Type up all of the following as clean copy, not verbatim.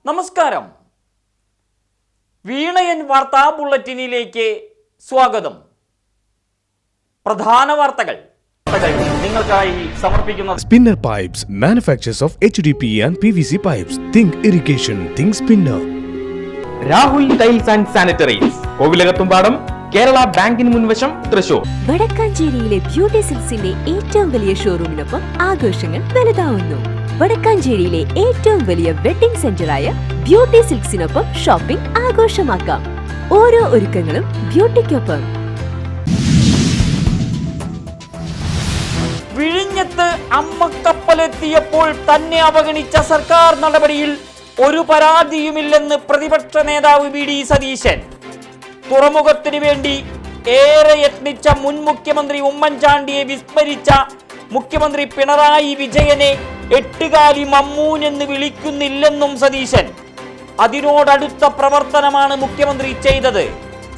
നമസ്കാരം. വീണയൻ വാർത്താ ബുള്ളറ്റിനിലേക്ക് സ്വാഗതം. പ്രധാന വാർത്തകൾ നിങ്ങൾക്കായി സമർപ്പിക്കുന്നത് Spinner Pipes, manufacturers of HDP and PVC pipes. Think irrigation, think Spinner. Rahul tiles and sanitaries, Kovilakathumpadam, Kerala ബാങ്കിന് മുൻവശം, തൃശൂർ. വടക്കാഞ്ചേരിയിലെ ബ്യൂട്ടി സിൽക്സിന്റെ ഏറ്റവും വലിയ ഷോറൂമിനൊപ്പം ആഘോഷങ്ങൾ വലുതാവുന്നു. വടക്കാഞ്ചേരിയിലെ ഏറ്റവും വലിയ വെഡിംഗ് സെന്ററായ ബ്യൂട്ടി സിൽക്സിനൊപ്പം ഷോപ്പിംഗ് ആഘോഷമാക്കാം. ഓരോ ഒരുക്കങ്ങളും ബ്യൂട്ടിക്കൊപ്പം. വിഴിഞ്ഞത്ത് അമ്മക്കപ്പലെത്തിയപ്പോൾ തന്നെ അവഗണിച്ച സർക്കാർ നടപടിയിൽ ഒരു പരാതിയുമില്ലെന്ന് പ്രതിപക്ഷ നേതാവ് വി.ഡി. സതീശൻ. തുറമുഖത്തിനു വേണ്ടി ഏറെ യത്നിച്ച മുൻ മുഖ്യമന്ത്രി ഉമ്മൻചാണ്ടിയെ വിസ്മരിച്ച മുഖ്യമന്ത്രി പിണറായി വിജയനെ എട്ടുകാലി മമ്മൂൻ എന്ന് വിളിക്കുന്നില്ലെന്നും സതീശൻ. അതിനോടടുത്ത പ്രവർത്തനമാണ് മുഖ്യമന്ത്രി ചെയ്തത്.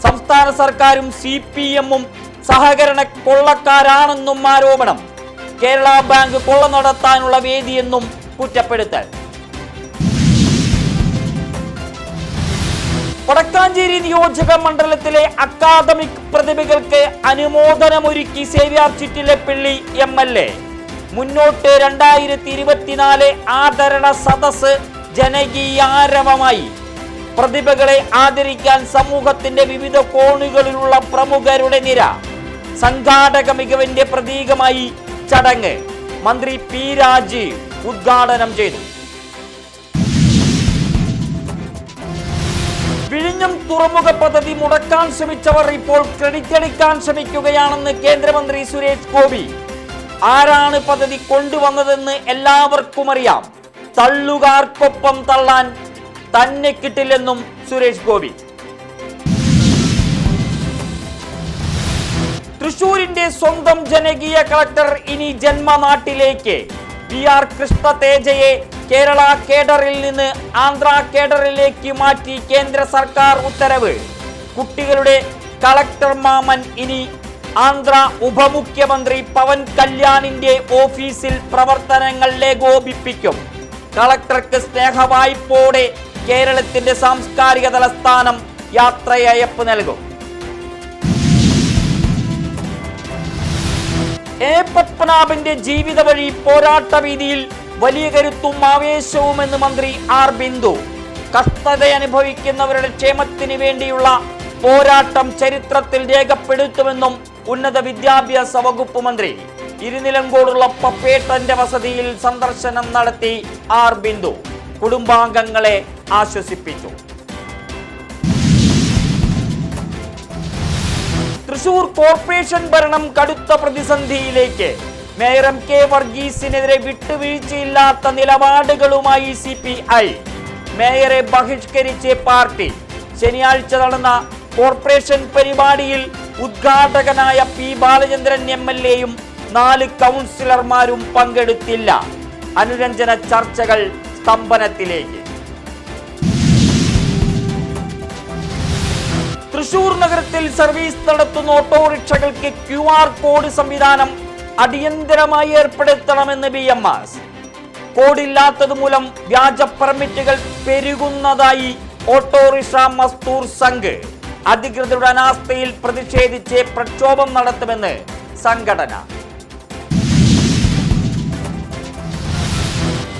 സംസ്ഥാന സർക്കാരും CPM-ഉം സഹകരണ കൊള്ളക്കാരാണെന്നും ആരോപണം. കേരള ബാങ്ക് കൊള്ള നടത്താനുള്ള വേദിയെന്നും കുറ്റപ്പെടുത്തൽ. വടക്കാഞ്ചേരി നിയോജക മണ്ഡലത്തിലെ അക്കാദമിക് പ്രതിഭകൾക്ക് അനുമോദനമൊരുക്കി സേവ്യർ ചിറ്റിലപ്പള്ളി MLA. മുന്നോട്ട് 2024 ആദരണ സദസ് ജനകീയാരവമായി. പ്രതിഭകളെ ആദരിക്കാൻ സമൂഹത്തിന്റെ വിവിധ കോണുകളിലുള്ള പ്രമുഖരുടെ നിര. സംഘാടക മികവിന്റെ പ്രതീകമായി ചടങ്ങ് മന്ത്രി P. രാജീവ് ഉദ്ഘാടനം ചെയ്തു. വിഴിഞ്ഞം തുറമുഖ പദ്ധതി മുടക്കാൻ ശ്രമിച്ചവർ ഇപ്പോൾ ക്രെഡിറ്റ് എടുക്കാൻ ശ്രമിക്കുകയാണെന്ന് കേന്ദ്രമന്ത്രി സുരേഷ് ഗോപി. ആരാണ് പദ്ധതി കൊണ്ടുവന്നതെന്ന് എല്ലാവർക്കും അറിയാം. തള്ളുകാർക്കൊപ്പം തള്ളാൻ തന്നെ കിട്ടില്ലെന്നും സുരേഷ് ഗോപി. തൃശൂരിന്റെ സ്വന്തം ജനകീയ കളക്ടർ ഇനി ജന്മനാട്ടിലേക്ക്. PR കൃഷ്ണ തേജയെ കേരള കേഡറിൽ നിന്ന് ആന്ധ്ര കേഡറിലേക്ക് മാറ്റി കേന്ദ്ര സർക്കാർ ഉത്തരവ്. കുട്ടികളുടെ കളക്ടർ മാമൻ ഇനി ആന്ധ്ര ഉപമുഖ്യമന്ത്രി പവൻ കല്യാണിന്റെ ഓഫീസിൽ പ്രവർത്തനങ്ങൾ ഏകോപിപ്പിക്കും. കളക്ടർക്ക് സ്നേഹവായ്പോടെ കേരളത്തിന്റെ സാംസ്കാരിക തലസ്ഥാനം യാത്രയയപ്പ് നൽകും. A. പത്മനാഭന്റെ ജീവിത വഴി പോരാട്ട വീതിയിൽ വലിയ കരുത്തും ആവേശവുമെന്ന് മന്ത്രി R. ബിന്ദു. കഷ്ടതയനുഭവിക്കുന്നവരുടെ ക്ഷേമത്തിന് വേണ്ടിയുള്ള പോരാട്ടം ചരിത്രത്തിൽ രേഖപ്പെടുത്തുമെന്നും ഉന്നത വിദ്യാഭ്യാസ വകുപ്പ് മന്ത്രി. ഇരുനിലങ്കോടുള്ള പപ്പേട്ടന്റെ വസതിയിൽ സന്ദർശനം നടത്തി R. ബിന്ദു കുടുംബാംഗങ്ങളെ ആശ്വസിപ്പിച്ചു. തൃശൂർ കോർപ്പറേഷൻ ഭരണം കടുത്ത പ്രതിസന്ധിയിലേക്ക്. Mayor M. K. വർഗീസിനെതിരെ വിട്ടുവീഴ്ചയില്ലാത്ത നിലപാടുകളുമായി CPI. മേയറെ ബഹിഷ്കരിച്ച് പാർട്ടി. ശനിയാഴ്ച നടന്ന കോർപ്പറേഷൻ പരിപാടിയിൽ ഉദ്ഘാടകനായ P. ബാലചന്ദ്രൻ MLA-യും 4 കൗൺസിലർമാരും പങ്കെടുത്തില്ല. അനുരഞ്ജന ചർച്ചകൾ സ്തംഭനത്തിലേക്ക്. തൃശൂർ നഗരത്തിൽ സർവീസ് നടത്തുന്ന ഓട്ടോറിക്ഷകൾക്ക് QR കോഡ് സംവിധാനം അടിയന്തരമായി ഏർപ്പെടുത്തണമെന്ന് BMS. കോഡില്ലാത്തത് മൂലം വ്യാജ പെർമിറ്റുകൾ പെരുകുന്നതായി ഓട്ടോറിക്ഷ മസ്ദൂർ സംഘ്. അധികൃതരുടെ അനാസ്ഥയിൽ പ്രതിഷേധിച്ച് പ്രക്ഷോഭം നടത്തുമെന്ന് സംഘടന.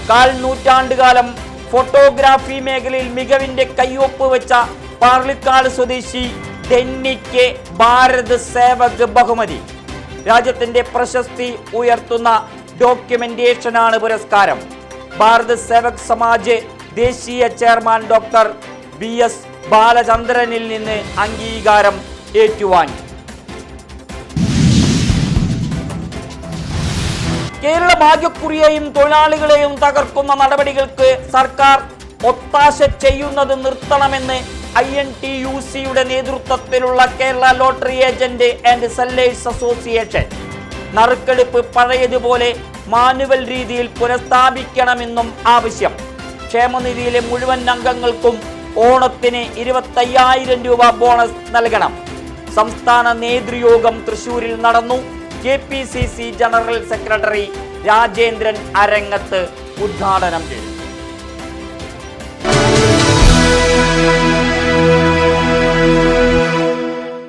കാൽ നൂറ്റാണ്ടുകാലം ഫോട്ടോഗ്രാഫി മേഖലയിൽ മികവിന്റെ കയ്യൊപ്പ് വെച്ച പാർലിക്കാട് സ്വദേശി ഡെന്നിക്ക് ഭാരത് സേവക് ബഹുമതി. രാജ്യത്തിന്റെ പ്രശസ്തി ഉയർത്തുന്ന ഡോക്യുമെന്റേഷനാണ് പുരസ്കാരം. ഭാരത് സേവക് സമാജ് ദേശീയ ചെയർമാൻ ഡോക്ടർ BS ബാലചന്ദ്രനിൽ നിന്ന് അംഗീകാരം ഏറ്റുവാങ്ങി. കേരള ഭാഗ്യക്കുറിയെയും തൊഴിലാളികളെയും തകർക്കുന്ന നടപടികൾക്ക് സർക്കാർ ഒത്താശ ചെയ്യുന്നത് നിർത്തണമെന്ന് INTUC-യുടെ നേതൃത്വത്തിലുള്ള Kerala lottery agent and sellers association. നറുക്കെടുപ്പ് പഴയതുപോലെ മാനുവൽ രീതിയിൽ പുനഃസ്ഥാപിക്കണമെന്നും ആവശ്യം. ക്ഷേമനിധിയിലെ മുഴുവൻ അംഗങ്ങൾക്കും ഓണത്തിന് 25,000 രൂപ ബോണസ് നൽകണം. സംസ്ഥാന നേതൃയോഗം തൃശൂരിൽ നടന്നു. KPCC ജനറൽ സെക്രട്ടറി രാജേന്ദ്രൻ അരങ്ങത്ത് ഉദ്ഘാടനം ചെയ്തു.